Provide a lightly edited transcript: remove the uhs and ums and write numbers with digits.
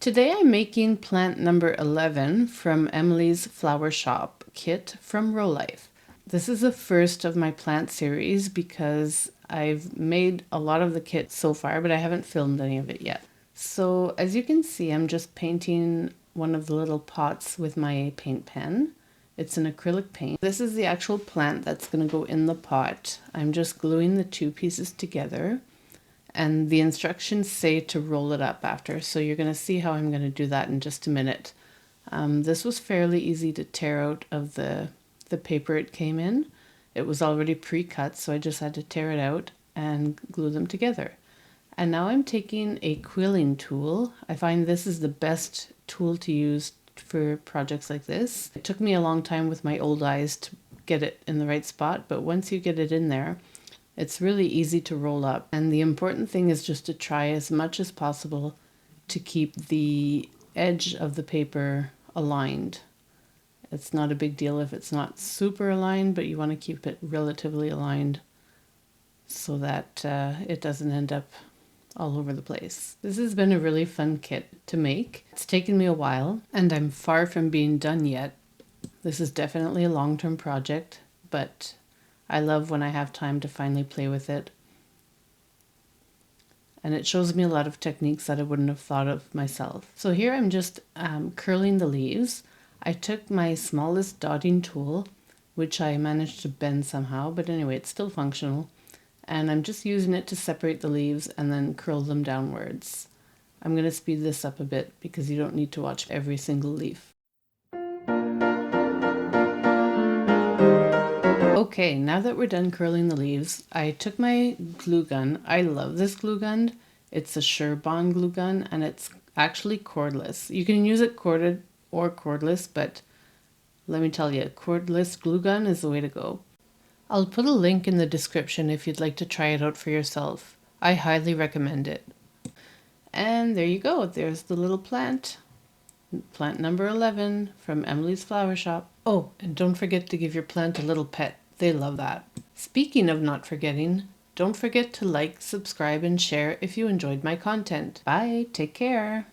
Today I'm making plant number 11 from Emily's Flower Shop kit from Rolife. This is the first of my plant series because I've made a lot of the kit so far, but I haven't filmed any of it yet. So as you can see, I'm just painting one of the little pots with my paint pen. It's an acrylic paint. This is the actual plant that's going to go in the pot. I'm just gluing the two pieces together. And the instructions say to roll it up after, so you're going to see how I'm going to do that in just a minute. This was fairly easy to tear out of the paper it came in. It was already pre-cut, so I just had to tear it out and glue them together. And now I'm taking a quilling tool. I find this is the best tool to use for projects like this. It took me a long time with my old eyes to get it in the right spot, but once you get it in there, it's really easy to roll up. And the important thing is just to try as much as possible to keep the edge of the paper aligned. It's not a big deal if it's not super aligned, but you want to keep it relatively aligned so that it doesn't end up all over the place. This has been a really fun kit to make. It's taken me a while and I'm far from being done yet. This is definitely a long-term project, but I love when I have time to finally play with it. And it shows me a lot of techniques that I wouldn't have thought of myself. So here I'm just curling the leaves. I took my smallest dotting tool, which I managed to bend somehow, but anyway, it's still functional. And I'm just using it to separate the leaves and then curl them downwards. I'm going to speed this up a bit because you don't need to watch every single leaf. Okay, now that we're done curling the leaves, I took my glue gun. I love this glue gun. It's a Bond glue gun and it's actually cordless. You can use it corded or cordless, but let me tell you, cordless glue gun is the way to go. I'll put a link in the description if you'd like to try it out for yourself. I highly recommend it. And there you go. There's the little plant. Plant number 11 from Emily's Flower Shop. Oh, and don't forget to give your plant a little pet. They love that. Speaking of not forgetting, don't forget to like, subscribe, and share if you enjoyed my content. Bye. Take care.